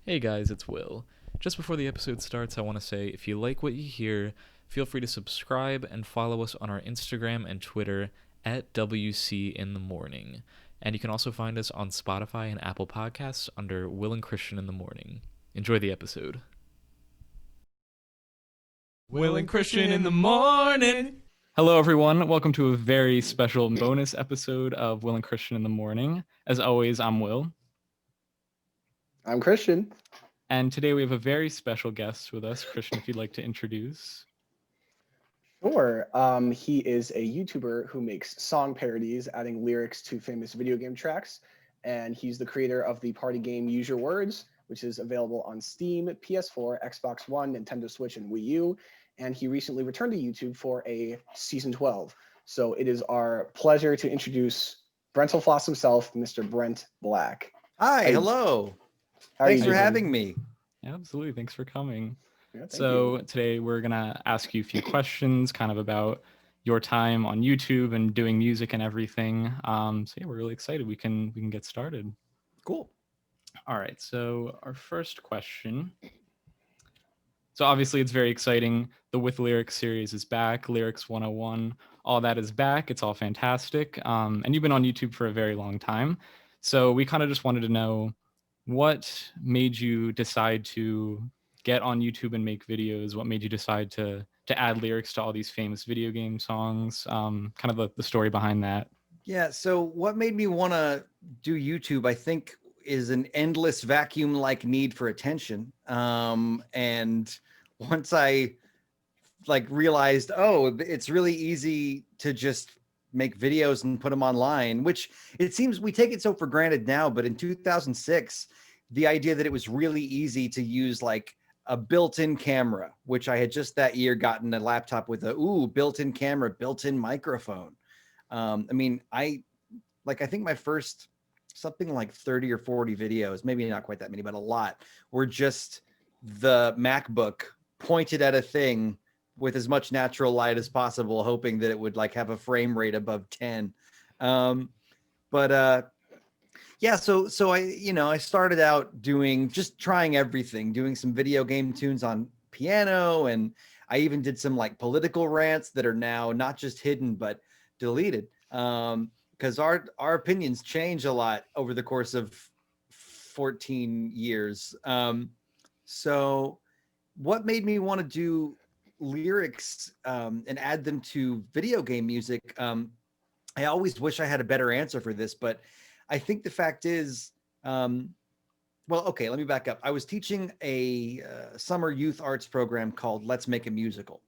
Hey guys, it's Will. Just before the episode starts, I want to say if you like what you hear, feel free to subscribe and follow us on our Instagram and Twitter at WC in the Morning. And you can also find us on Spotify and Apple Podcasts under Will and Christian in the Morning. Enjoy the episode. Will and Christian in the morning. Hello, everyone. Welcome to a very special bonus episode of Will and Christian in the Morning. As always, I'm Will. I'm Christian. And today we have a very special guest with us. Christian, if you'd like to introduce. Sure. He is a YouTuber who makes song parodies, adding lyrics to famous video game tracks. And he's the creator of the party game Use Your Words, which is available on Steam, PS4, Xbox One, Nintendo Switch, and Wii U. And he recently returned to YouTube for a season 12. So it is our pleasure to introduce Brentalfloss himself, Mr. Brent Black. Hi, hello. Thanks for having me. Yeah, absolutely. Thanks for coming. Yeah, thank So you. today we're going to ask you a few questions kind of about your time on YouTube and doing music and everything. So yeah, we're really excited. We can get started. Cool. All right. So our first question. So obviously it's very exciting. The With Lyrics series is back. Lyrics 101, all that is back. It's all fantastic. And you've been on YouTube for a very long time. So we kind of just wanted to know what made you decide to get on YouTube and make videos? What made you decide to add lyrics to all these famous video game songs? Kind of the story behind that. Yeah, so what made me want to do YouTube, I think, is an endless vacuum-like need for attention. And once I realized, oh, it's really easy to just make videos and put them online, which it seems we take it so for granted now, but in 2006, the idea that it was really easy to use like a built-in camera, which I had just that year gotten a laptop with a built-in camera, built-in microphone. I think my first something like 30 or 40 videos, maybe not quite that many, but a lot, were just the MacBook pointed at a thing with as much natural light as possible, hoping that it would like have a frame rate above 10. Yeah, so I started out just trying everything, doing some video game tunes on piano, and I even did some like political rants that are now not just hidden but deleted. Because our opinions change a lot over the course of 14 years. So what made me want to do lyrics and add them to video game music? I always wish I had a better answer for this, but I think the fact is, okay, let me back up. I was teaching a summer youth arts program called Let's Make a Musical.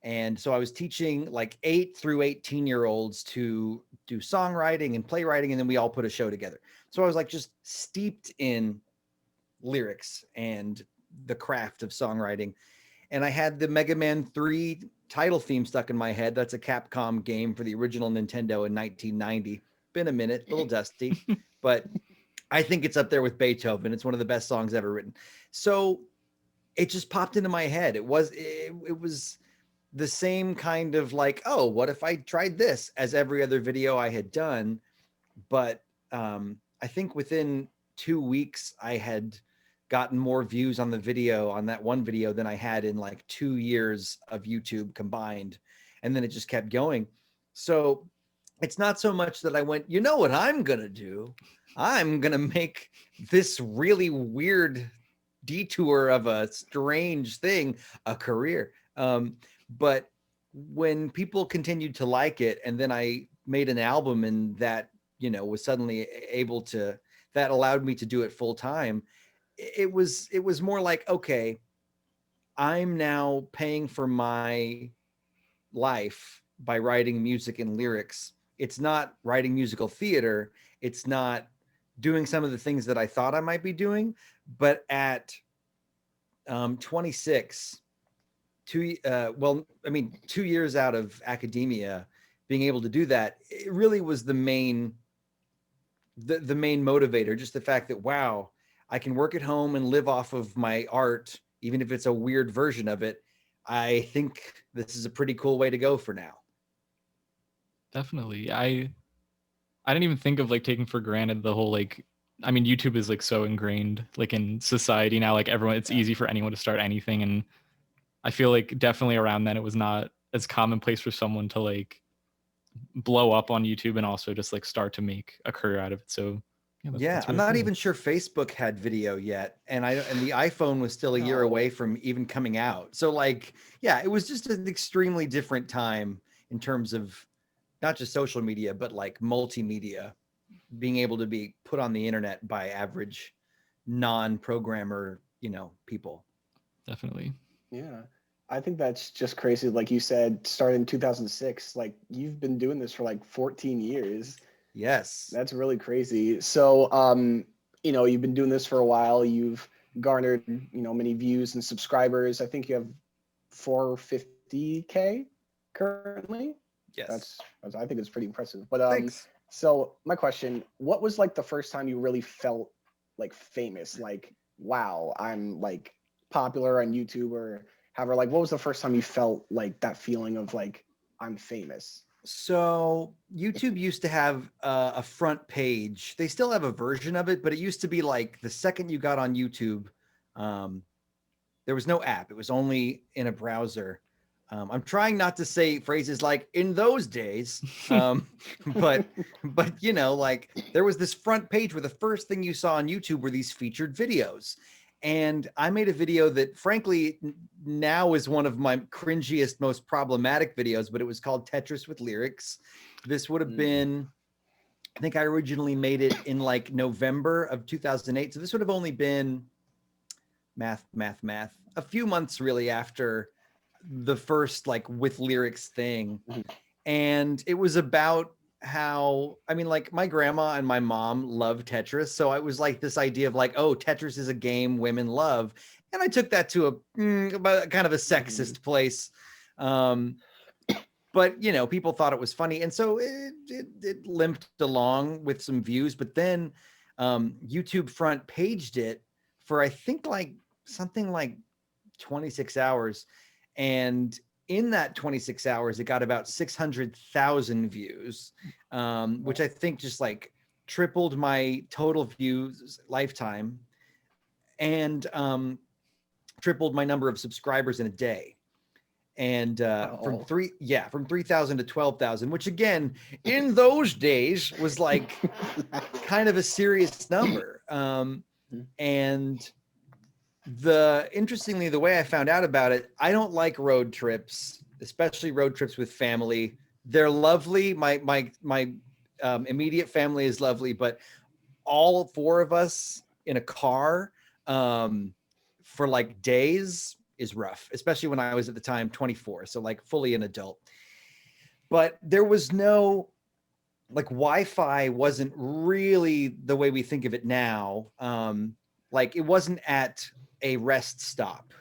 And so I was teaching like 8 through 18-year-olds to do songwriting and playwriting, and then we all put a show together. So I was like just steeped in lyrics and the craft of songwriting. And I had the Mega Man 3 title theme stuck in my head. That's a Capcom game for the original Nintendo in 1990. Been a minute, a little dusty, but I think it's up there with Beethoven. It's one of the best songs ever written. So it just popped into my head. It was the same kind of like, oh, what if I tried this as every other video I had done? But I think within 2 weeks, I had gotten more views on the video, on that one video, than I had in like 2 years of YouTube combined. And then it just kept going. So it's not so much that I went, you know what I'm going to do? I'm going to make this really weird detour of a strange thing a career. But when people continued to like it, and then I made an album and that, was suddenly able to, that allowed me to do it full time. It was more like, okay, I'm now paying for my life by writing music and lyrics. It's not writing musical theater. It's not doing some of the things that I thought I might be doing. But at 26, 2 years out of academia, being able to do that, it really was the main motivator. Just the fact that, wow, I can work at home and live off of my art, even if it's a weird version of it. I think this is a pretty cool way to go for now. Definitely. I didn't even think of like taking for granted the whole like I mean, YouTube is like so ingrained like in society now, like everyone, it's easy for anyone to start anything. And I feel like definitely around then it was not as commonplace for someone to like blow up on YouTube and also just like start to make a career out of it. So yeah, Yeah, that's I'm really not cool. even sure Facebook had video yet, and the iPhone was still a year No. away from even coming out. So like, yeah, it was just an extremely different time in terms of not just social media, but like multimedia being able to be put on the internet by average non-programmer, people. Definitely. Yeah. I think that's just crazy. Like you said, started in 2006. Like you've been doing this for like 14 years. Yes. That's really crazy. So, you've been doing this for a while. You've garnered, many views and subscribers. I think you have 450K currently. Yes. I think it's pretty impressive. But Thanks. so my question, what was like the first time you really felt like famous? Like, wow, I'm like popular on YouTube or however, like what was the first time you felt like that feeling of like I'm famous? So YouTube used to have a front page. They still have a version of it, but it used to be like the second you got on YouTube, um, there was no app. It was only in a browser. I'm trying not to say phrases like "in those days," but like there was this front page where the first thing you saw on YouTube were these featured videos, and I made a video that, frankly, now is one of my cringiest, most problematic videos. But it was called Tetris with Lyrics. This would have been, I think, I originally made it in like November of 2008, so this would have only been math, a few months really after the first like with lyrics thing. And it was about how, I mean, like my grandma and my mom love Tetris. So it was like this idea of like, oh, Tetris is a game women love. And I took that to a kind of a sexist place. But people thought it was funny. And so it limped along with some views, but then YouTube front paged it for, I think, like something like 26 hours. And in that 26 hours, it got about 600,000 views, which I think just like tripled my total views lifetime and tripled my number of subscribers in a day. And from 3,000 to 12,000, which again, in those days was like kind of a serious number. And interestingly, the way I found out about it, I don't like road trips, especially road trips with family. They're lovely. My immediate family is lovely, but all four of us in a car for like days is rough, especially when I was at the time 24, so like fully an adult. But there was no like Wi-Fi wasn't really the way we think of it now. Like it wasn't at a rest stop,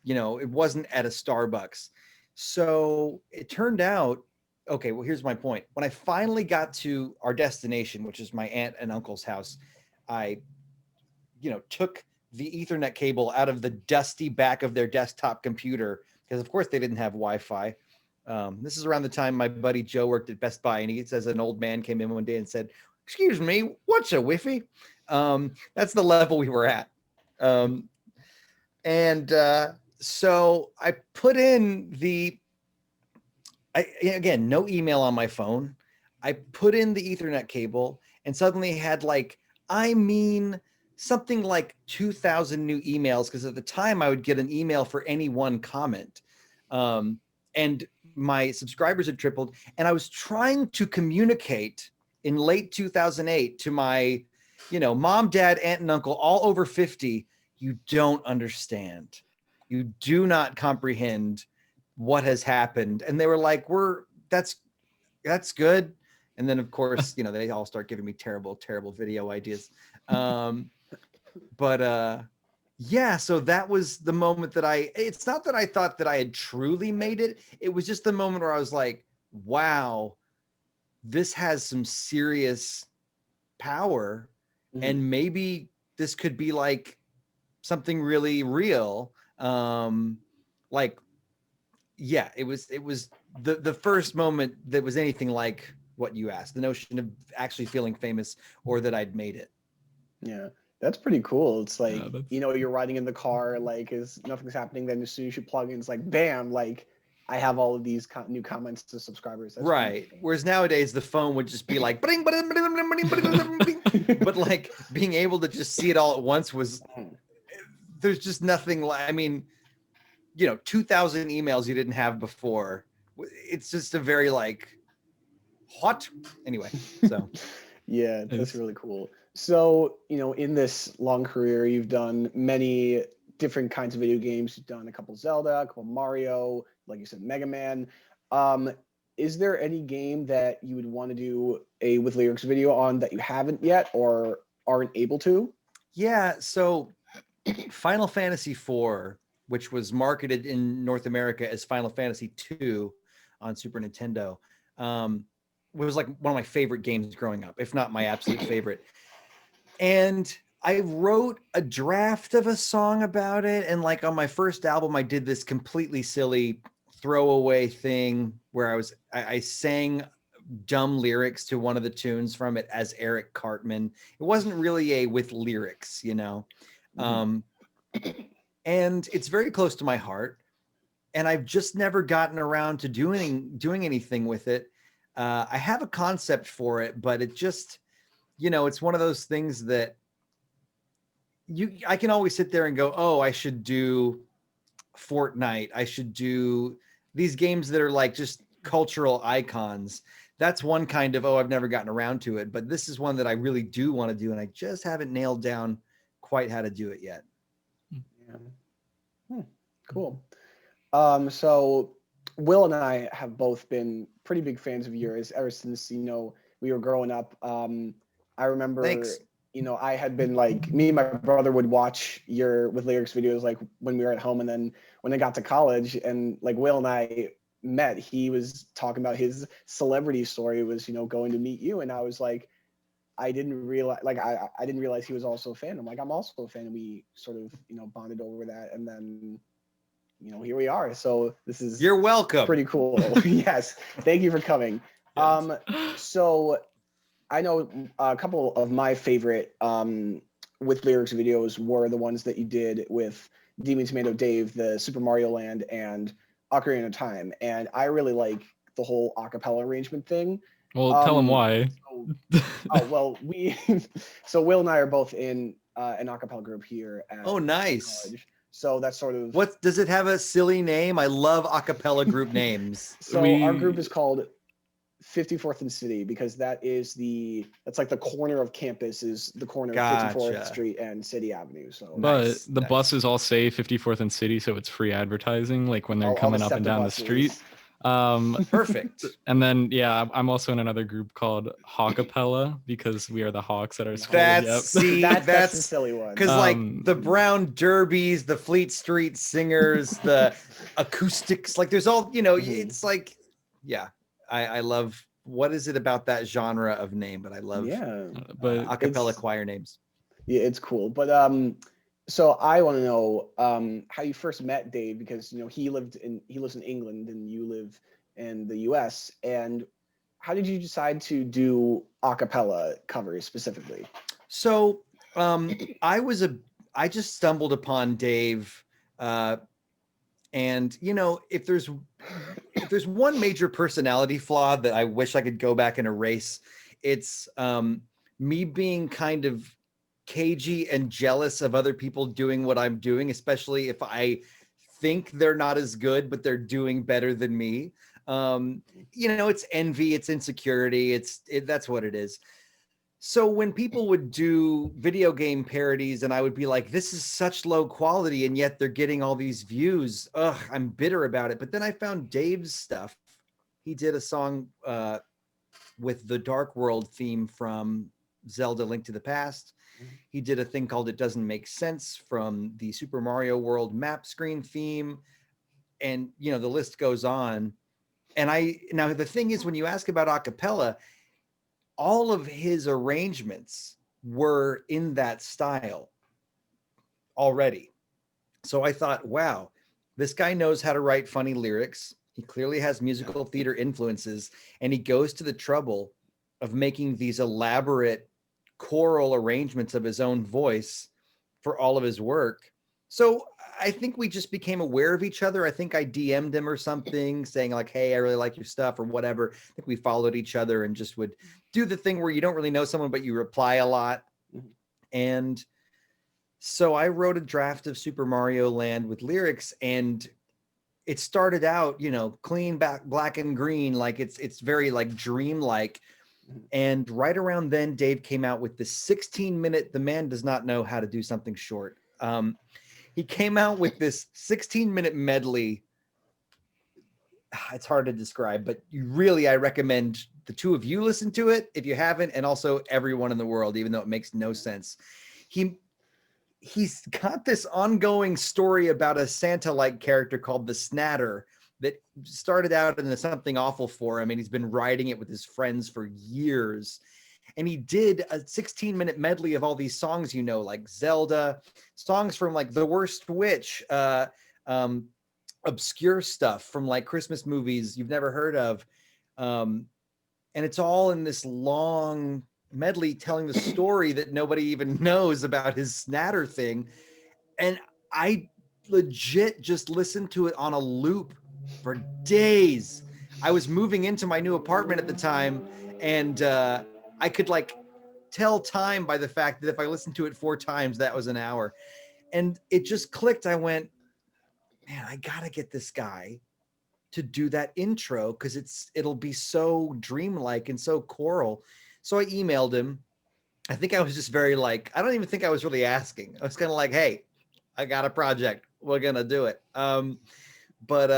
it wasn't at a Starbucks. So it turned out, okay, well, here's my point. When I finally got to our destination, which is my aunt and uncle's house, I, took the Ethernet cable out of the dusty back of their desktop computer because, of course, they didn't have Wi-Fi. This is around the time my buddy Joe worked at Best Buy, and he says an old man came in one day and said, "Excuse me, what's a Wi-Fi?" That's the level we were at. So I put in again, no email on my phone. I put in the Ethernet cable and suddenly had something like 2,000 new emails, because at the time I would get an email for any one comment. And my subscribers had tripled, and I was trying to communicate in late 2008 to my, mom, dad, aunt, and uncle, all over 50. You don't understand. You do not comprehend what has happened. And they were like, that's good. And then of course, they all start giving me terrible video ideas. Yeah, so that was the moment that it's not that I thought that I had truly made it. It was just the moment where I was like, wow, this has some serious power. And maybe this could be like something really real. Like, yeah, it was the first moment that was anything like what you asked, the notion of actually feeling famous or that I'd made it. Yeah, that's pretty cool. It's like, Yeah, that's- you know, you're riding in the car, like, is nothing's happening. Then as soon as you plug in, it's like, bam, like, I have all of these new comments to subscribers. That's Right. Whereas nowadays the phone would just be like, bling, bling, bling, bling, bling, bling, bling, bling. But like being able to just see it all at once was, there's just nothing like, I mean, you know, 2,000 emails you didn't have before. It's just a very like, hot. Anyway, so. Yeah, that's It's- really cool. So, you know, in this long career, you've done many different kinds of video games. You've done a couple Zelda, a couple Mario, like you said, Mega Man. Is there any game that you would want to do a with lyrics video on that you haven't yet or aren't able to? Yeah, so Final Fantasy IV, which was marketed in North America as Final Fantasy II on Super Nintendo, was like one of my favorite games growing up, if not my absolute favorite. And I wrote a draft of a song about it. And like on my first album, I did this completely silly throwaway thing where I sang dumb lyrics to one of the tunes from it as Eric Cartman. It wasn't really a with lyrics, you know. And it's very close to my heart. And I've just never gotten around to doing anything with it. I have a concept for it, but it just, you know, it's one of those things that I can always sit there and go, oh, I should do Fortnite. I should do these games that are like just cultural icons. That's one kind of, oh, I've never gotten around to it. But this is one that I really do want to do. And I just haven't nailed down quite how to do it yet. Yeah. Cool. So Will and I have both been pretty big fans of yours ever since, you know, we were growing up. I remember, Thanks. you know, I had been like, me and my brother would watch your with lyrics videos like when we were at home. And then when I got to college and like Will and I met, he was talking about his celebrity story was, you know, going to meet you. And I was like, I didn't realize, like, I didn't realize he was also a fan. I'm like, I'm also a fan. And we sort of, you know, bonded over that. And then, you know, here we are. So this is You're welcome. pretty cool. Yes. Thank you for coming. Yes. So I know a couple of my favorite with lyrics videos were the ones that you did with Demon Tomato Dave, the Super Mario Land and Ocarina of Time. And I really like the whole acapella arrangement thing. Well, tell him why. Oh, well, so Will and I are both in an acapella group here at Oh, nice. college. So that's sort of What does it have a silly name? I love a cappella group names. So our group is called 54th and City because that's like the corner of campus is the corner of 54th Gotcha. Street and City Avenue. So But Nice, the nice. buses all say 54th and City, so it's free advertising, like when they're all the coming up and SEPTA down buses. the street. Perfect. And then yeah, I'm also in another group called Hawkapella because we are the Hawks at our school. That's Yep. see, That's the that's silly one. because like Um, the Brown Derbies, the Fleet Street Singers, the acoustics, like there's all, you know, it's like, yeah, I love, what is it about that genre of name? But I love Yeah, but a cappella it's- choir names. yeah, it's cool. But so I want to know how you first met Dave because you know he lives in England and you live in the U.S. and how did you decide to do a cappella covers specifically? So I just stumbled upon Dave, and you know, if there's one major personality flaw that I wish I could go back and erase, it's me being kind of cagey and jealous of other people doing what I'm doing, especially if I think they're not as good, but they're doing better than me. You know, it's envy, it's insecurity, that's what it is. So when people would do video game parodies and I would be like, this is such low quality and yet they're getting all these views. Ugh, I'm bitter about it. But then I found Dave's stuff. He did a song with the Dark World theme from Zelda Link to the Past. He did a thing called It Doesn't Make Sense from the Super Mario World map screen theme. And, you know, the list goes on. And now the thing is, when you ask about acapella, all of his arrangements were in that style already. So I thought, wow, this guy knows how to write funny lyrics. He clearly has musical theater influences, and he goes to the trouble of making these elaborate choral arrangements of his own voice for all of his work. So I think we just became aware of each other. I think I DM'd him or something saying like, hey, I really like your stuff or whatever. I think we followed each other and just would do the thing where you don't really know someone, but you reply a lot. And so I wrote a draft of Super Mario Land with lyrics, and it started out, clean, black and green, like it's very like dreamlike. And right around then, Dave came out with this 16-minute. The man does not know how to do something short. He came out with this 16-minute medley. It's hard to describe, but I recommend the two of you listen to it if you haven't, and also everyone in the world, even though it makes no sense. He's got this ongoing story about a Santa-like character called the Snatter that started out into something awful for him, and he's been writing it with his friends for years. And he did a 16-minute medley of all these songs, like Zelda, songs from like The Worst Witch, obscure stuff from like Christmas movies you've never heard of. And it's all in this long medley telling the story that nobody even knows about his Snatter thing. And I legit just listened to it on a loop for days. I was moving into my new apartment at the time, and I could like tell time by the fact that if I listened to it 4 times, that was an hour. And it just clicked. I went, man, I gotta get this guy to do that intro because it'll be so dreamlike and so choral. So I emailed him. I think I was just very like, I don't even think I was really asking. I was kind of like, hey, I got a project. We're gonna do it. But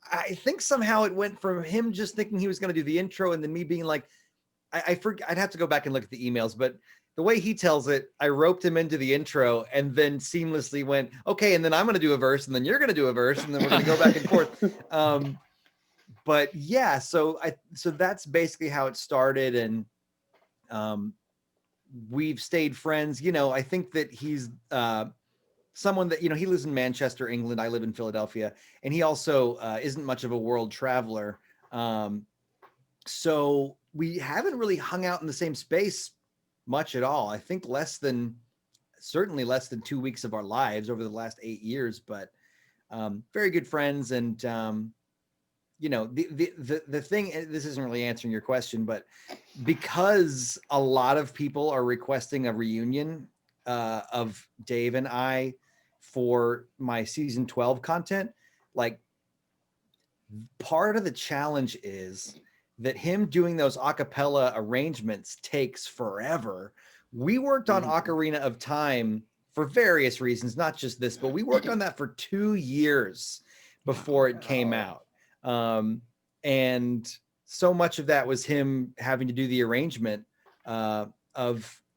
I think somehow it went from him just thinking he was gonna do the intro, and then me being like, I forget. I'd have to go back and look at the emails, but the way he tells it, I roped him into the intro and then seamlessly went, okay, and then I'm going to do a verse, and then you're going to do a verse, and then we're going to go back and forth. But yeah, so that's basically how it started, and we've stayed friends. I think that he's someone that, he lives in Manchester, England. I live in Philadelphia, and he also isn't much of a world traveler. So we haven't really hung out in the same space much at all. I think certainly less than 2 weeks of our lives over the last 8 years, but very good friends. And the thing, this isn't really answering your question, but because a lot of people are requesting a reunion of Dave and I for my season 12 content, like part of the challenge is that him doing those a cappella arrangements takes forever. We worked on Ocarina of Time for various reasons, not just this, but we worked on that for 2 years before it came out. And so much of that was him having to do the arrangement of,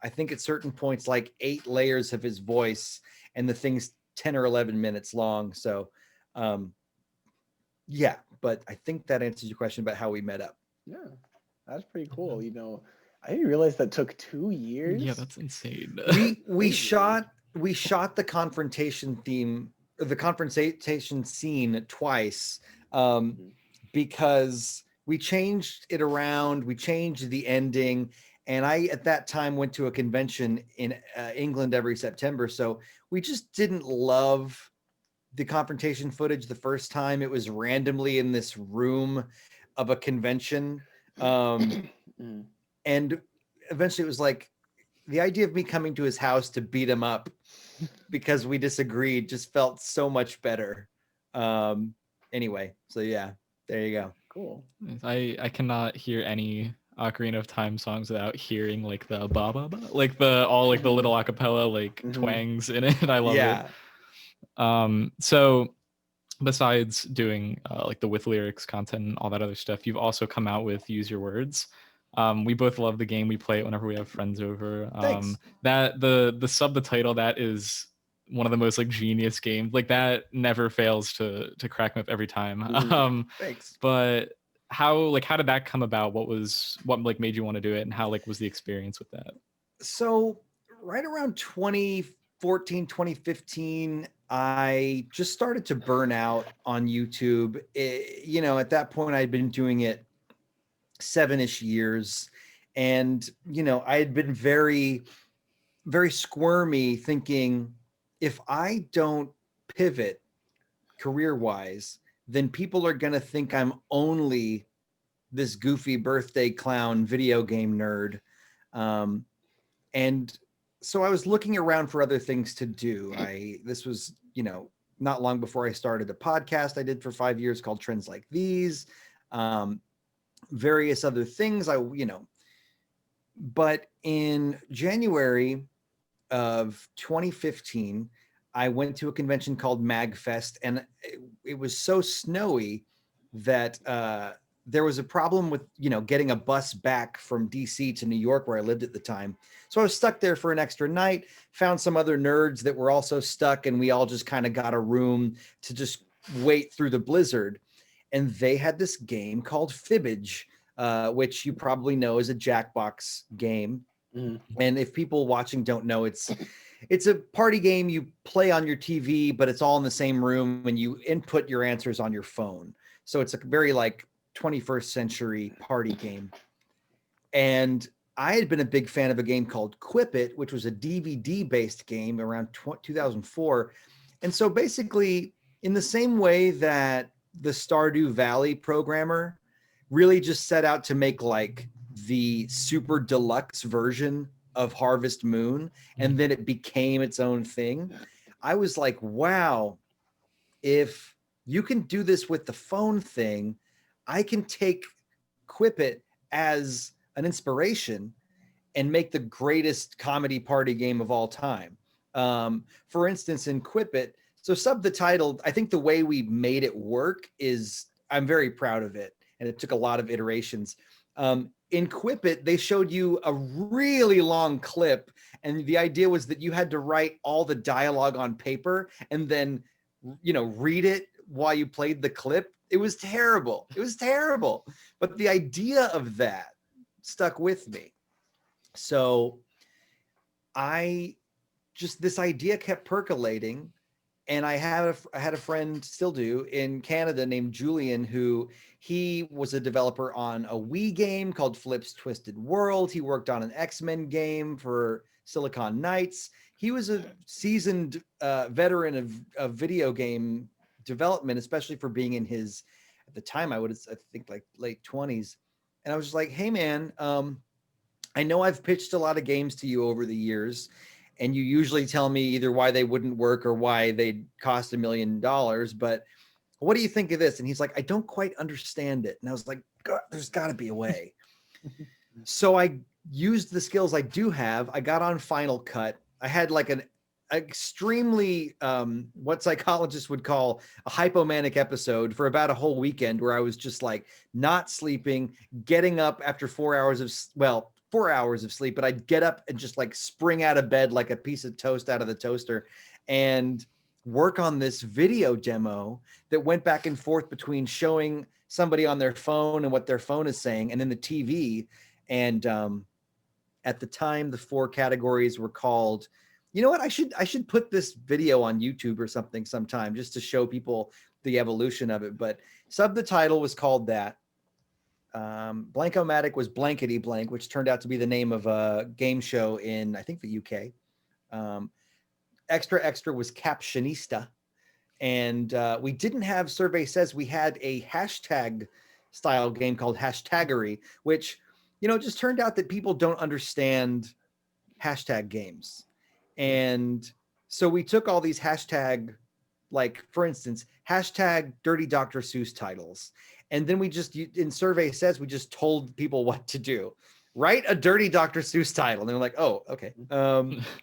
I think at certain points, like 8 layers of his voice, and the thing's 10 or 11 minutes long. So yeah, but I think that answers your question about how we met up. Yeah, that's pretty cool. I didn't realize that took 2 years. Yeah, that's insane. we shot the confrontation theme, or the confrontation scene twice, because we changed it around. We changed the ending, and I at that time went to a convention in England every September, so we just didn't love the confrontation footage the first time. It was randomly in this room of a convention. And eventually it was like the idea of me coming to his house to beat him up because we disagreed just felt so much better. Anyway, so yeah, there you go. Cool. I cannot hear any Ocarina of Time songs without hearing like the ba ba ba, like the little acapella like twangs in it. I love it. So besides doing like the with lyrics content and all that other stuff, you've also come out with Use Your Words. We both love the game. We play it whenever we have friends over. Thanks. That the title, that is one of the most like genius games. Like that never fails to crack me up every time. Thanks. But how did that come about? What like made you want to do it, and how like was the experience with that? So right around 2014, 2015, I just started to burn out on YouTube. At that point, I'd been doing it 7-ish years, And, I had been very, very squirmy, thinking if I don't pivot career-wise, then people are going to think I'm only this goofy birthday clown video game nerd. And so I was looking around for other things to do. This was, not long before I started a podcast I did for 5 years called Trends Like These, various other things. But in January of 2015, I went to a convention called MagFest, and it was so snowy that there was a problem with, getting a bus back from DC to New York, where I lived at the time. So I was stuck there for an extra night, found some other nerds that were also stuck, and we all just kind of got a room to just wait through the blizzard. And they had this game called Fibbage, which you probably know is a Jackbox game. Mm-hmm. And if people watching don't know, it's a party game you play on your TV, but it's all in the same room, and you input your answers on your phone. So it's a very like 21st century party game. And I had been a big fan of a game called Quip It, which was a DVD based game around 2004. And so basically, in the same way that the Stardew Valley programmer really just set out to make like the super deluxe version of Harvest Moon, and then it became its own thing, I was like, wow, if you can do this with the phone thing, I can take Quip It as an inspiration and make the greatest comedy party game of all time. For instance, in Quip It, so sub the title, I think the way we made it work is, I'm very proud of it, and it took a lot of iterations. In Quip It, they showed you a really long clip, and the idea was that you had to write all the dialogue on paper and then, read it while you played the clip. It was terrible. It was terrible. But the idea of that stuck with me. So this idea kept percolating. And I had a friend, still do, in Canada named Julian, who he was a developer on a Wii game called Flip's Twisted World. He worked on an X-Men game for Silicon Knights. He was a seasoned veteran of video game development, especially for being in his, at the time, I think like late 20s. And I was just like, hey man, I know I've pitched a lot of games to you over the years, and you usually tell me either why they wouldn't work or why they'd cost $1 million. But what do you think of this? And he's like, I don't quite understand it. And I was like, God, there's got to be a way. So I used the skills I do have. I got on Final Cut. I had like an extremely, what psychologists would call a hypomanic episode for about a whole weekend, where I was just like not sleeping, getting up after 4 hours of sleep, but I'd get up and just like spring out of bed like a piece of toast out of the toaster and work on this video demo that went back and forth between showing somebody on their phone and what their phone is saying, and then the TV. And at the time, the 4 categories were called, you know what, I should put this video on YouTube or something sometime just to show people the evolution of it. But the title was called that. Blank-O-Matic was Blankety Blank, which turned out to be the name of a game show in, I think, the UK. Extra Extra was Captionista. And we didn't have Survey Says. We had a hashtag style game called Hashtaggery, which, just turned out that people don't understand hashtag games. And so we took all these hashtag, like, for instance, hashtag Dirty Dr. Seuss titles. And then we just, in Survey Says, we just told people what to do. Write a Dirty Dr. Seuss title. And they're like, oh, okay.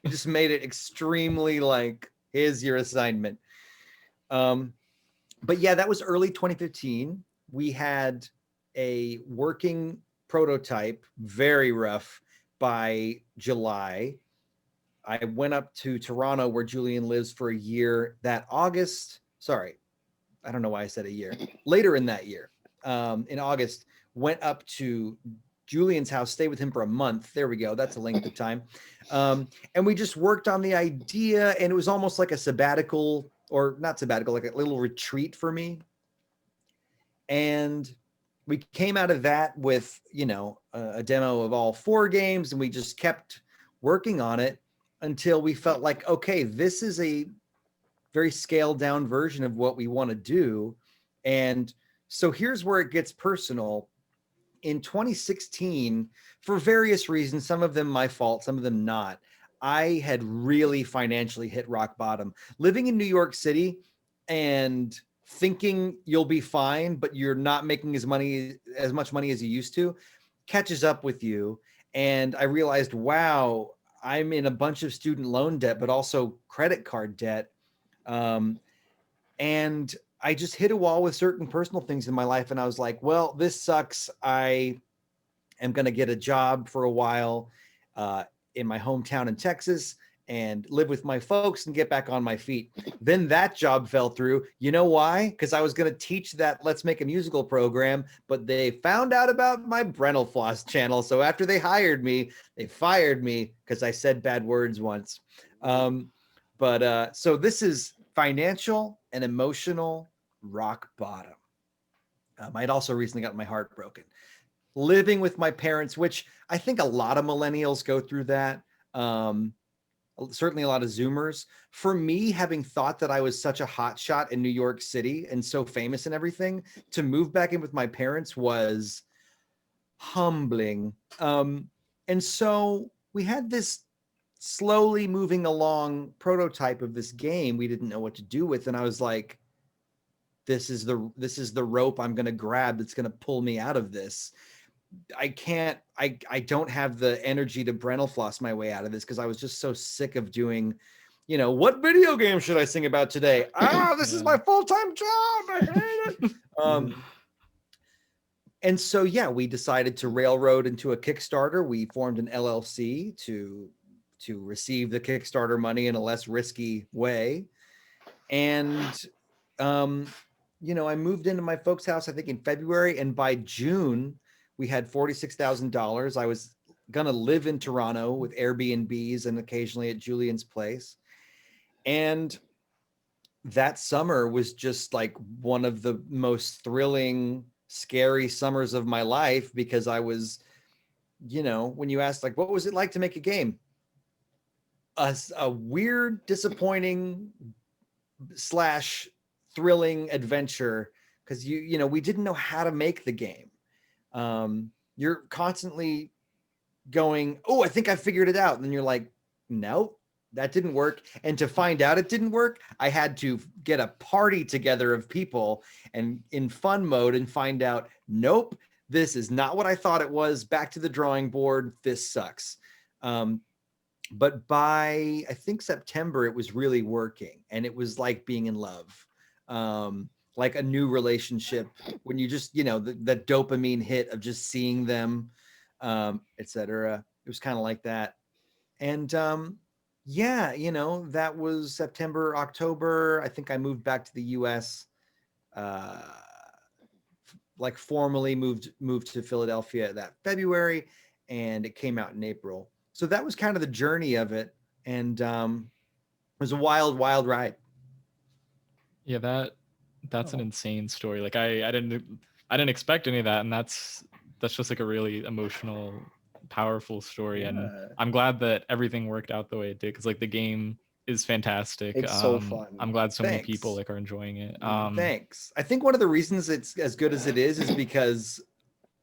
We just made it extremely like, here's your assignment. But yeah, that was early 2015. We had a working prototype, very rough, by July. I went up to Toronto, where Julian lives, for a year that August. Sorry, I don't know why I said a year. Later in that year, in August, went up to Julian's house, stayed with him for a month. There we go. That's a length of time. And we just worked on the idea, and it was almost like a sabbatical, or not sabbatical, like a little retreat for me. And we came out of that with, you know, a demo of all 4 games, and we just kept working on it until we felt like, okay, this is a very scaled down version of what we want to do. And so here's where it gets personal. In 2016, for various reasons, some of them my fault, some of them not, I had really financially hit rock bottom. Living in New York City and thinking you'll be fine, but you're not making as much money as you used to, catches up with you. And I realized, wow, I'm in a bunch of student loan debt, but also credit card debt. And I just hit a wall with certain personal things in my life. And I was like, well, this sucks. I am going to get a job for a while in my hometown in Texas and live with my folks and get back on my feet. Then that job fell through. You know why? Because I was going to teach that Let's Make a Musical program, but they found out about my Brentalfloss channel. So after they hired me, they fired me because I said bad words once. So this is financial and emotional rock bottom. I'd also recently got my heart broken. Living with my parents, which I think a lot of millennials go through that. Certainly a lot of Zoomers. For me, having thought that I was such a hot shot in New York City and so famous and everything, to move back in with my parents was humbling. And so we had this slowly moving along prototype of this game we didn't know what to do with. And I was like, this is the rope I'm going to grab that's going to pull me out of this. I don't have the energy to Brentalfloss my way out of this because I was just so sick of doing, you know, what video game should I sing about today? This is my full-time job. I hate it. And so, yeah, we decided to railroad into a Kickstarter. We formed an LLC to receive the Kickstarter money in a less risky way. And, you know, I moved into my folks' house, I think in February, and by June, we had $46,000. I was going to live in Toronto with Airbnbs and occasionally at Julian's place. And that summer was just like one of the most thrilling, scary summers of my life because I was, you know, when you asked like, what was it like to make a game? A weird, disappointing / thrilling adventure because you know, we didn't know how to make the game. You're constantly going, oh, I think I figured it out. And then you're like, no, that didn't work. And to find out it didn't work, I had to get a party together of people and in fun mode and find out, nope, this is not what I thought it was. Back to the drawing board. This sucks. But by, I think, September, it was really working. And it was like being in love. Like a new relationship when you just, you know, the dopamine hit of just seeing them, etc. It was kind of like that. And yeah, you know, that was September, October. I think I moved back to the US, like formally moved to Philadelphia that February, and it came out in April. So that was kind of the journey of it. And it was a wild, wild ride. Yeah, that's an insane story. Like I didn't expect any of that, and that's just like a really emotional, powerful story. And I'm glad that everything worked out the way it did because like the game is fantastic. It's so fun. I'm glad so many people like are enjoying it. Thanks. I think one of the reasons it's as good as it is because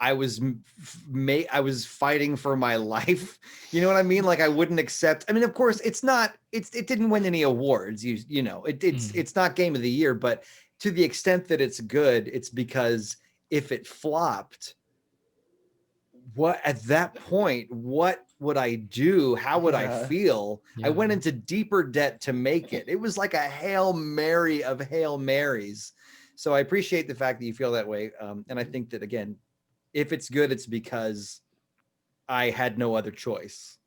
I was fighting for my life. You know what I mean? Like I wouldn't accept. I mean, of course, it didn't win any awards. You know, it's not Game of the Year, but to the extent that it's good, it's because if it flopped, at that point, what would I do? How would I feel? Yeah. I went into deeper debt to make it. It was like a Hail Mary of Hail Marys. So I appreciate the fact that you feel that way. And I think that, again, if it's good, it's because I had no other choice.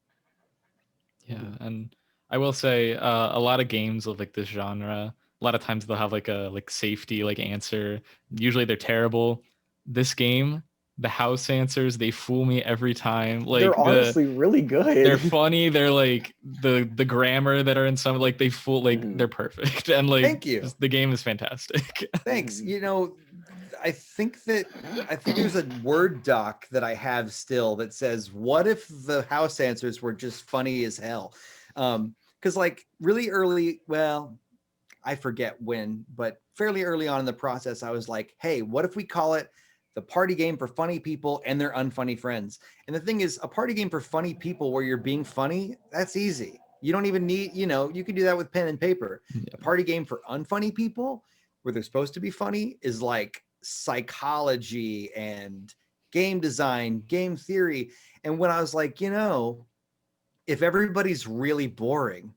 Yeah, and I will say a lot of games of like this genre, a lot of times they'll have like a safety answer. Usually they're terrible. This game, the house answers, they fool me every time. Like they're honestly really good. They're funny. They're like the grammar that are in some like they fool they're perfect. And like thank you. The game is fantastic. Thanks. You know, I think there's a Word doc that I have still that says, "What if the house answers were just funny as hell?" Because like really early, well, I forget when, but fairly early on in the process, I was like, "Hey, what if we call it the party game for funny people and their unfunny friends?" And the thing is, a party game for funny people where you're being funny, that's easy. You don't even need, you can do that with pen and paper. Yeah. A party game for unfunny people where they're supposed to be funny is like psychology and game design, game theory. And when I was like, if everybody's really boring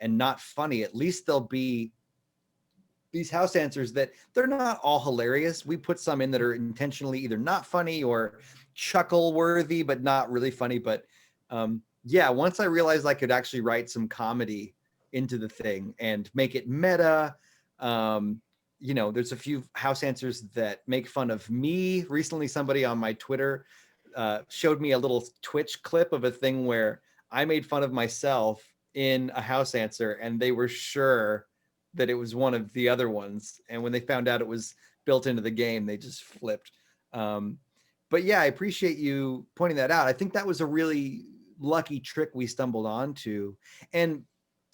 and not funny, at least there'll be these house answers that they're not all hilarious. We put some in that are intentionally either not funny or chuckle worthy, but not really funny. But yeah, once I realized I could actually write some comedy into the thing and make it meta, there's a few house answers that make fun of me. Recently, somebody on my Twitter showed me a little Twitch clip of a thing where I made fun of myself in a house answer, and they were sure that it was one of the other ones. And when they found out it was built into the game, they just flipped. But yeah, I appreciate you pointing that out. I think that was a really lucky trick we stumbled onto. And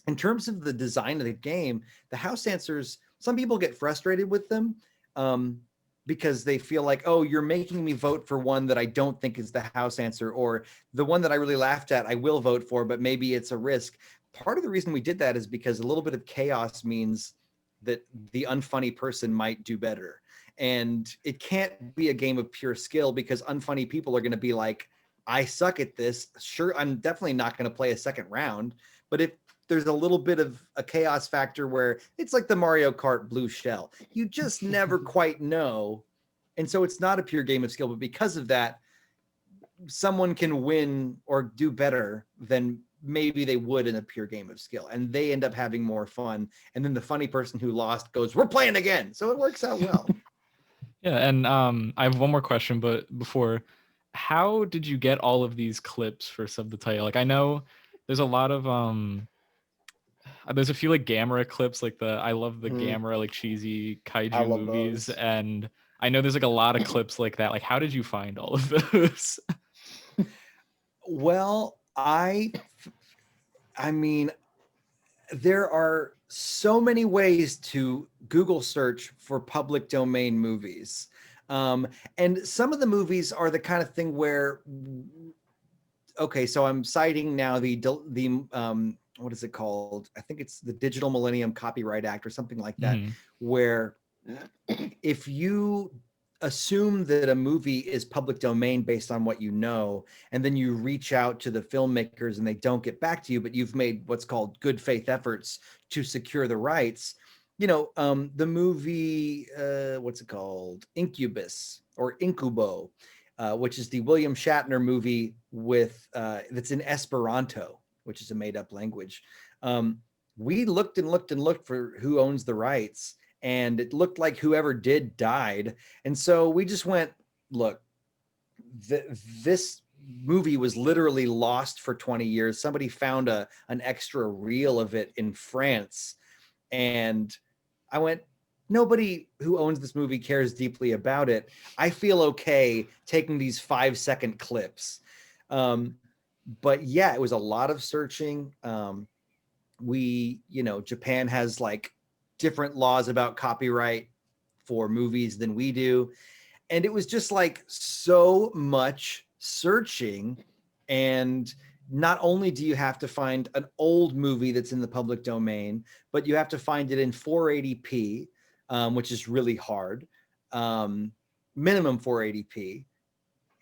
in terms of the design of the game, the house answers, some people get frustrated with them because they feel like, oh, you're making me vote for one that I don't think is the house answer, or the one that I really laughed at, I will vote for, but maybe it's a risk. Part of the reason we did that is because a little bit of chaos means that the unfunny person might do better. And it can't be a game of pure skill because unfunny people are going to be like, I suck at this. Sure, I'm definitely not going to play a second round. But if there's a little bit of a chaos factor where it's like the Mario Kart blue shell, you just never quite know. And so it's not a pure game of skill. But because of that, someone can win or do better than maybe they would in a pure game of skill, and they end up having more fun. And then the funny person who lost goes, "We're playing again." So it works out well. Yeah, and I have one more question, but before, how did you get all of these clips for Sub the Title? Like I know there's a lot of there's a few like Gamera clips, like I love the Gamera like cheesy I kaiju love movies, those. and I know there's like a lot of clips like that. Like how did you find all of those? Well, I mean, there are so many ways to Google search for public domain movies. And some of the movies are the kind of thing where, okay, so I'm citing now the what is it called? I think it's the Digital Millennium Copyright Act or something like that, Mhm. where if you assume that a movie is public domain based on what you know, and then you reach out to the filmmakers and they don't get back to you, but you've made what's called good faith efforts to secure the rights. The movie, what's it called? Incubus or Incubo, which is the William Shatner movie with that's in Esperanto, which is a made-up language. We looked and looked and looked for who owns the rights, and it looked like whoever did died. And so we just went, look, this movie was literally lost for 20 years. Somebody found an extra reel of it in France, and I went, nobody who owns this movie cares deeply about it. I feel okay taking these 5-second clips. But yeah, it was a lot of searching. Japan has like different laws about copyright for movies than we do. And it was just like so much searching. And not only do you have to find an old movie that's in the public domain, but you have to find it in 480p, which is really hard, minimum 480p.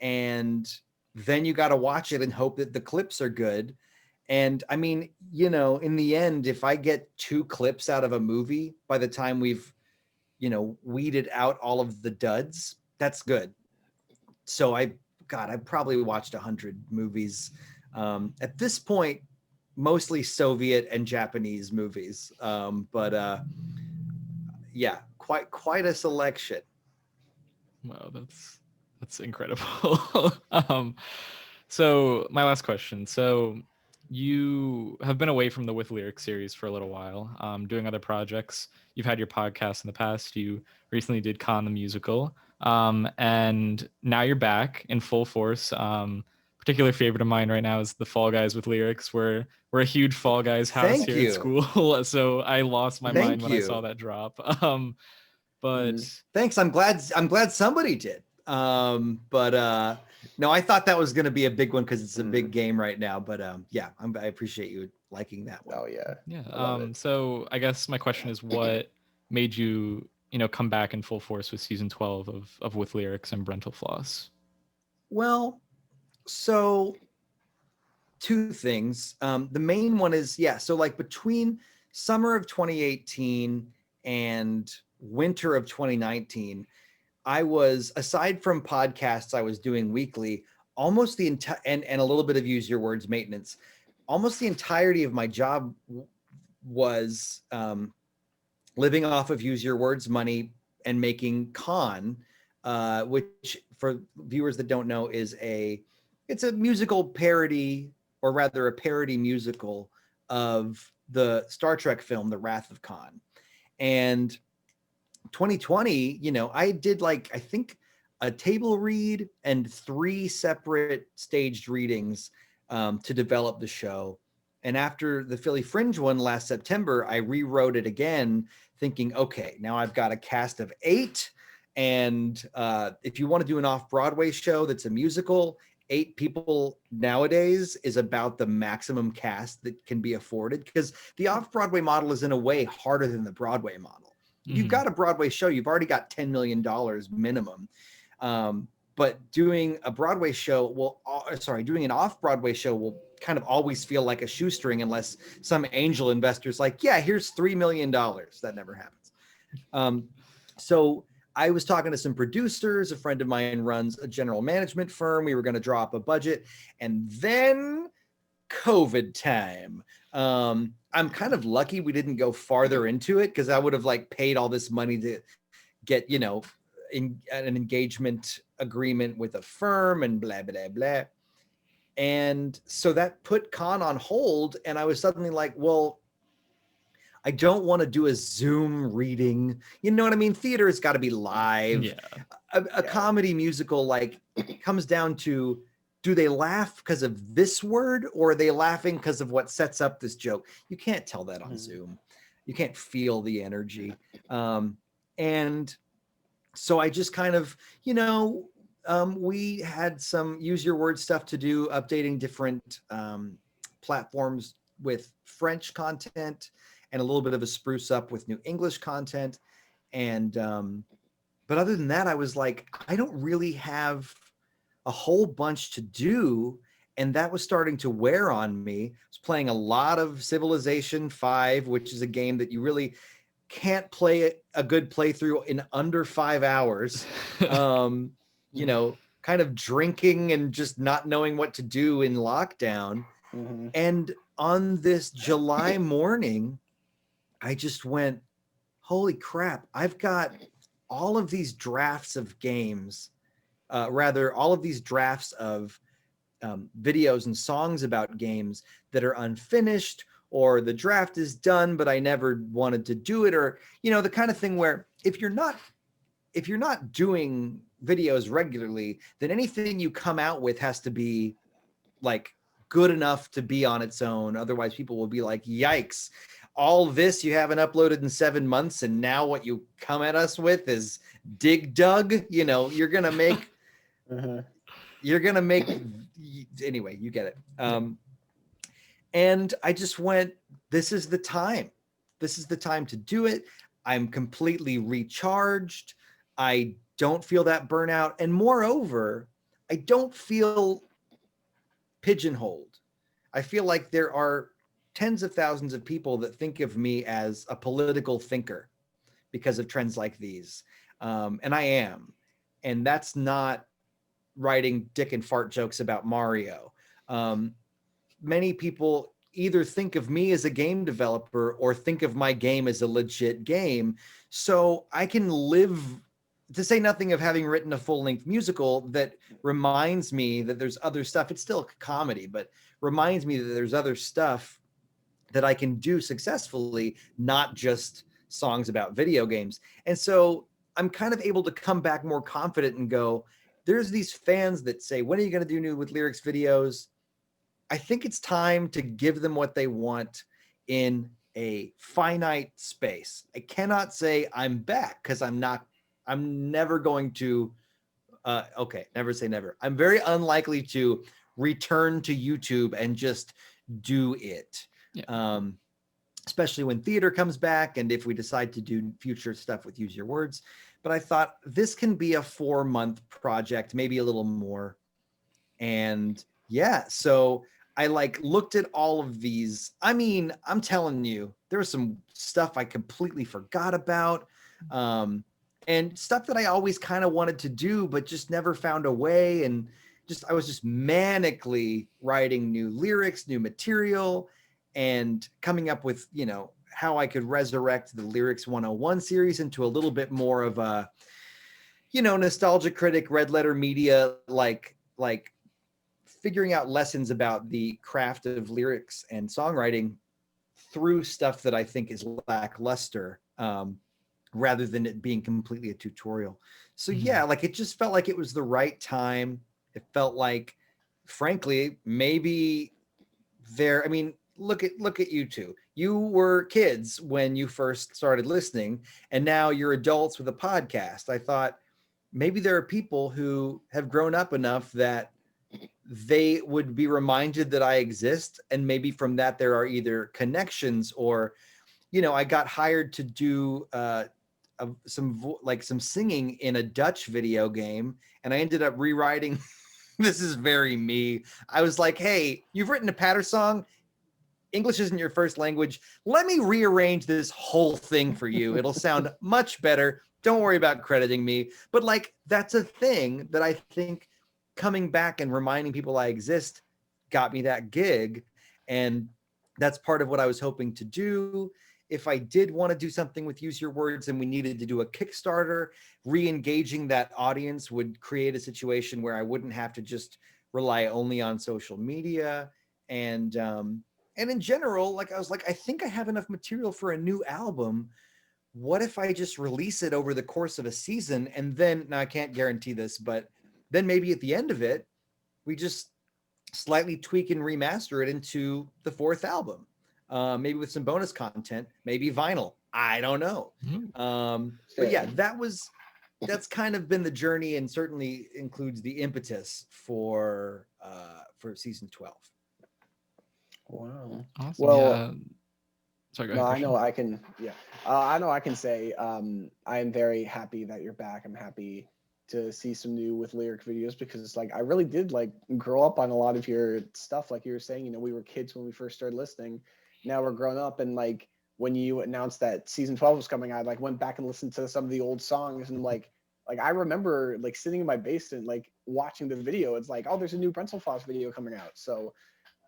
And then you got to watch it and hope that the clips are good. And I mean, in the end, if I get 2 clips out of a movie by the time we've, weeded out all of the duds, that's good. So I probably watched 100 movies. At this point, mostly Soviet and Japanese movies. But yeah, quite a selection. Wow, that's incredible. So my last question. So you have been away from the With Lyrics series for a little while, doing other projects. You've had your podcast in the past. You recently did Con the Musical, and now you're back in full force. Particular favorite of mine right now is the Fall Guys with Lyrics. We're a huge Fall Guys house Thank here at you. school, so I lost my mind Thank when I saw you. that drop. But Thanks. I'm glad somebody did. But no, I thought that was going to be a big one because it's a big game right now. But yeah, I appreciate you liking that one. Oh yeah. yeah, I love it. so I guess my question is, what made you, come back in full force with season 12 of With Lyrics and Brentalfloss? Well, so two things. The main one is, yeah, so like between summer of 2018 and winter of 2019, I was, aside from podcasts I was doing weekly, almost the entire, and a little bit of Use Your Words maintenance, almost the entirety of my job was living off of Use Your Words money and making Con, which for viewers that don't know it's a musical parody, or rather a parody musical of the Star Trek film, The Wrath of Khan. And 2020, I did I think a table read and 3 separate staged readings to develop the show. And after the Philly Fringe one last September, I rewrote it again, thinking, okay, now I've got a cast of 8. And if you want to do an off-Broadway show that's a musical, 8 people nowadays is about the maximum cast that can be afforded, because the off-Broadway model is in a way harder than the Broadway model. You've got a Broadway show, you've already got $10 million minimum. But doing a Broadway show doing an off-Broadway show will kind of always feel like a shoestring unless some angel investor's like, yeah, here's $3 million. That never happens. So I was talking to some producers. A friend of mine runs a general management firm. We were going to drop a budget, and then COVID time. I'm kind of lucky we didn't go farther into it, because I would have paid all this money to get, an engagement agreement with a firm and blah, blah, blah. And so that put Con on hold. And I was suddenly like, well, I don't want to do a Zoom reading. You know what I mean? Theater's got to be live. Yeah. A comedy musical, comes down to, do they laugh because of this word, or are they laughing because of what sets up this joke? You can't tell that on Zoom. You can't feel the energy. And so I just kind of, we had some Use Your Words stuff to do, updating different platforms with French content, and a little bit of a spruce up with new English content. And, but other than that, I was like, I don't really have a whole bunch to do. And that was starting to wear on me. I was playing a lot of Civilization 5, which is a game that you really can't play a good playthrough in under 5 hours. Kind of drinking and just not knowing what to do in lockdown. And on this July morning, I just went, holy crap, I've got all of these drafts of games, all of these drafts of videos and songs about games that are unfinished, or the draft is done, but I never wanted to do it, or, the kind of thing where if you're not doing videos regularly, then anything you come out with has to be good enough to be on its own. Otherwise people will be like, yikes, all this you haven't uploaded in 7 months, and now what you come at us with is Dig Dug. You're gonna make anyway, you get it. And I just went, this is the time to do it. I'm completely recharged. I don't feel that burnout, and moreover, I don't feel pigeonholed. I feel like there are tens of thousands of people that think of me as a political thinker because of trends like these. And I am. And that's not writing dick and fart jokes about Mario. Many people either think of me as a game developer or think of my game as a legit game. So I can live to say nothing of having written a full-length musical that reminds me that there's other stuff. It's still comedy, but reminds me that there's other stuff that I can do successfully, not just songs about video games. And so I'm kind of able to come back more confident and go, there's these fans that say, when are you going to do new with lyrics videos? I think it's time to give them what they want in a finite space. I cannot say I'm back because I'm not, I'm never going to, okay, never say never. I'm very unlikely to return to YouTube and just do it. Yeah. Especially when theater comes back and if we decide to do future stuff with Use Your Words. But I thought this can be a 4-month project, maybe a little more. And yeah, so I like looked at all of these. I mean, I'm telling you, there was some stuff I completely forgot about. And stuff that I always kind of wanted to do, but just never found a way. And just, I was just manically writing new lyrics, new material, and coming up with, you know, how I could resurrect the Lyrics 101 series into a little bit more of a, you know, nostalgia critic, red letter media, like figuring out lessons about the craft of lyrics and songwriting through stuff that I think is lackluster, rather than it being completely a tutorial. So yeah, like it just felt like it was the right time. It felt like, frankly, maybe there, I mean, look at you two. You were kids when you first started listening, and now you're adults with a podcast. I thought maybe there are people who have grown up enough that they would be reminded that I exist, and maybe from that there are either connections or, you know, I got hired to do some singing in a Dutch video game, and I ended up rewriting. This is very me. I was like, hey, you've written a patter song. English isn't your first language. Let me rearrange this whole thing for you. It'll sound much better. Don't worry about crediting me. But like, that's a thing that I think coming back and reminding people I exist got me that gig. And that's part of what I was hoping to do. If I did want to do something with Use Your Words and we needed to do a Kickstarter, re-engaging that audience would create a situation where I wouldn't have to just rely only on social media. And in general, like I was like, I think I have enough material for a new album. What if I just release it over the course of a season? And then, now I can't guarantee this, but then maybe at the end of it, we just slightly tweak and remaster it into the 4th album. Maybe with some bonus content, maybe vinyl. I don't know. But yeah, that's kind of been the journey, and certainly includes the impetus for season 12. Wow. Awesome. Well, Yeah. Sorry, go no, ahead, I Christian. know I can. Yeah, I know I can say I am very happy that you're back. I'm happy to see some new with lyric videos because it's like I really did like grow up on a lot of your stuff. Like you were saying, you know, we were kids when we first started listening. Now we're grown up, and like when you announced that season 12 was coming, I like went back and listened to some of the old songs, and like I remember like sitting in my basement like watching the video. It's like, oh, there's a new Brentalfloss video coming out. So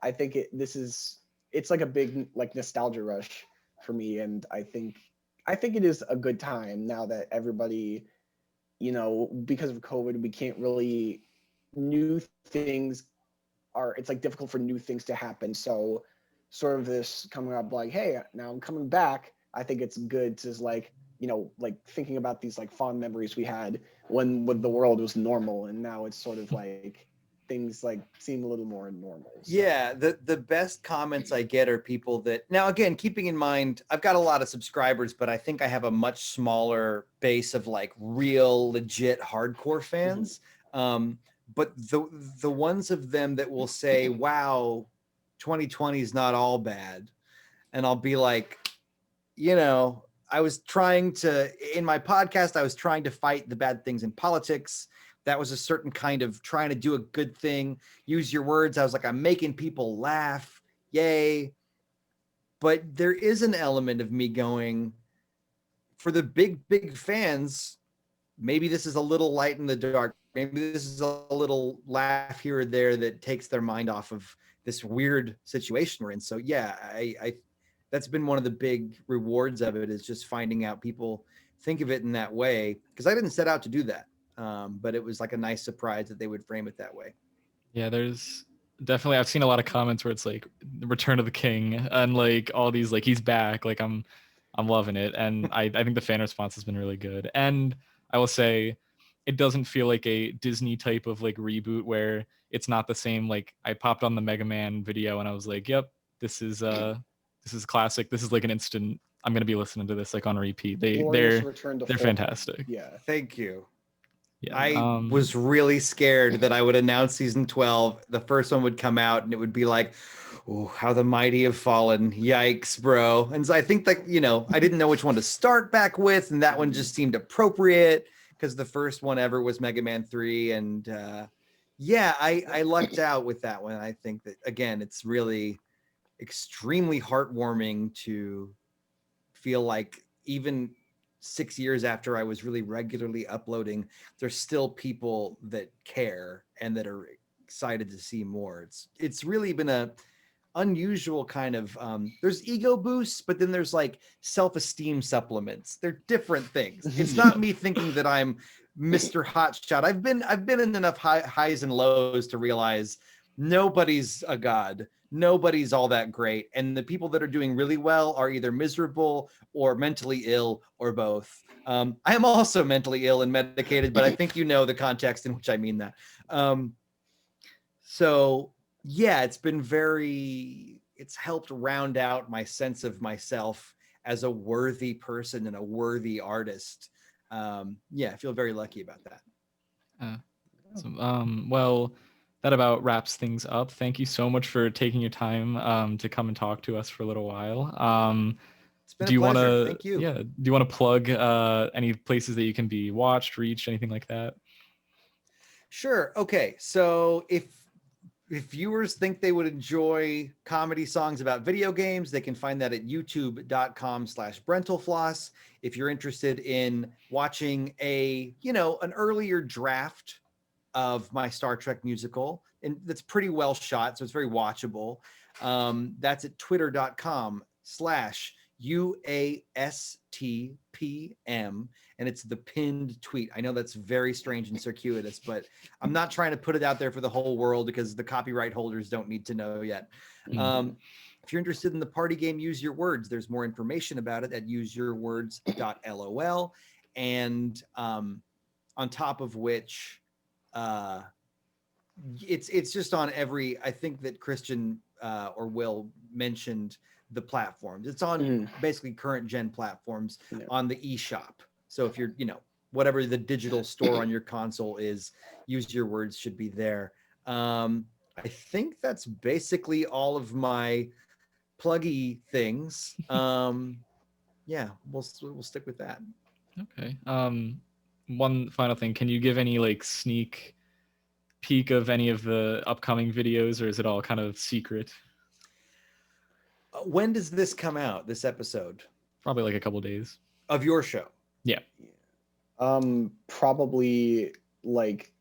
I think it's like a big like nostalgia rush for me, and I think it is a good time now that everybody, you know, because of COVID, we can't really new things are it's like difficult for new things to happen. So sort of this coming up like, hey, now I'm coming back. I think it's good to like, you know, like thinking about these like fond memories we had when the world was normal, and now it's sort of like things like seem a little more normal. So. Yeah, the best comments I get are people that, now again, keeping in mind I've got a lot of subscribers, but I think I have a much smaller base of like real legit hardcore fans. But the ones of them that will say, wow, 2020 is not all bad, and I'll be like, you know, I was trying to, in my podcast, I was trying to fight the bad things in politics. That was a certain kind of trying to do a good thing. Use Your Words. I was like, I'm making people laugh. Yay. But there is an element of me going, for the big fans, maybe this is a little light in the dark. Maybe this is a little laugh here or there that takes their mind off of this weird situation we're in. So yeah, I that's been one of the big rewards of it, is just finding out people think of it in that way, because I didn't set out to do that. But it was like a nice surprise that they would frame it that way. Yeah, there's definitely, I've seen a lot of comments where it's like the Return of the King and like all these like he's back. Like I'm loving it. And I think the fan response has been really good. And I will say it doesn't feel like a Disney type of like reboot where it's not the same. Like I popped on the Mega Man video and I was like, yep, this is classic. This is like an instant, I'm gonna be listening to this like on repeat. Glorious return to They're form. fantastic. Yeah. Thank you. Yeah. I was really scared that I would announce season 12. The first one would come out and it would be like, oh, how the mighty have fallen. Yikes, bro. And so I think that, I didn't know which one to start back with. And that one just seemed appropriate because the first one ever was Mega Man 3. And I lucked out with that one. I think that, again, it's really extremely heartwarming to feel like even 6 years after I was really regularly uploading, there's still people that care and that are excited to see more. It's really been a unusual kind of there's ego boosts, but then there's like self-esteem supplements. They're different things. It's not me thinking that I'm Mr. Hotshot. I've been in enough highs and lows to realize nobody's a god. Nobody's all that great. And the people that are doing really well are either miserable or mentally ill or both. I am also mentally ill and medicated, but I think you know the context in which I mean that. So yeah, it's helped round out my sense of myself as a worthy person and a worthy artist. I feel very lucky about that. Well, that about wraps things up. Thank you so much for taking your time to come and talk to us for a little while. It's been do you a want pleasure. to? Thank you. Yeah. Do you want to plug any places that you can be watched, reached, anything like that? Sure. Okay. So if viewers think they would enjoy comedy songs about video games, they can find that at youtube.com/Brentalfloss. If you're interested in watching an earlier draft of my Star Trek musical, and that's pretty well shot, so it's very watchable. That's at twitter.com/UASTPM, and it's the pinned tweet. I know that's very strange and circuitous, but I'm not trying to put it out there for the whole world because the copyright holders don't need to know yet. If you're interested in the party game Use Your Words, there's more information about it at useyourwords.lol. And on top of which, it's just on every, I think that Christian or Will mentioned the platforms. It's on basically current gen platforms on the eShop. So if you're, whatever the digital store on your console is, Use Your Words should be there. I think that's basically all of my pluggy things. We'll stick with that. Okay. One final thing. Can you give any like sneak peek of any of the upcoming videos, or is it all kind of secret? When does this come out, this episode? Probably like a couple days. Of your show? Yeah. Probably like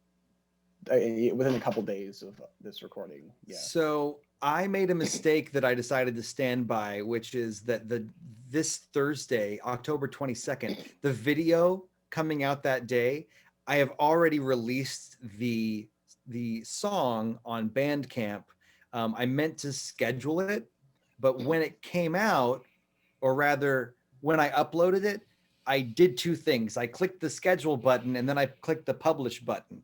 within a couple days of this recording. Yeah. So I made a mistake that I decided to stand by, which is that this Thursday, October 22nd, the video coming out that day, I have already released the song on Bandcamp. I meant to schedule it, but when it came out, or rather when I uploaded it, I did two things. I clicked the schedule button and then I clicked the publish button.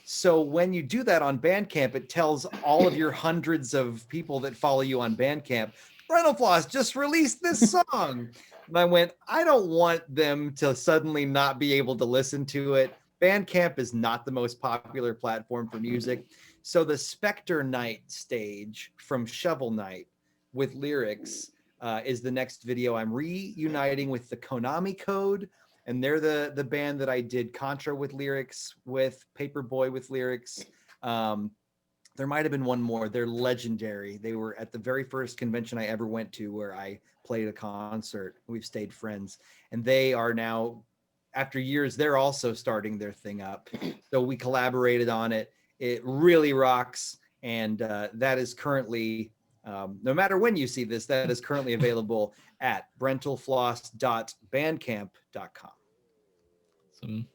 So when you do that on Bandcamp, it tells all of your hundreds of people that follow you on Bandcamp, Brentalfloss just released this song. And I went, I don't want them to suddenly not be able to listen to it. Bandcamp is not the most popular platform for music. So the Spectre Night stage from Shovel Knight with lyrics is the next video. I'm reuniting with the Konami Code, and they're the band that I did Contra with lyrics with, Paperboy with lyrics. There might have been one more. They're legendary. They were at the very first convention I ever went to where I played a concert. We've stayed friends. And they are now, after years, they're also starting their thing up. So we collaborated on it. It really rocks. And that is currently No matter when you see this, that is currently available at brentalfloss.bandcamp.com. Awesome.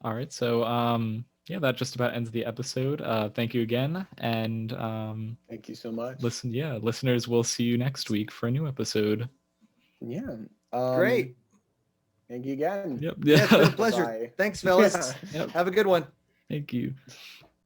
All right, so yeah, that just about ends the episode. Thank you again, and Thank you so much. listeners, we'll see you next week for a new episode. Yeah. Great. Thank you again. Yep. Yeah, it's been a pleasure. Bye. Thanks, fellas. Yeah. Yep. Have a good one. Thank you.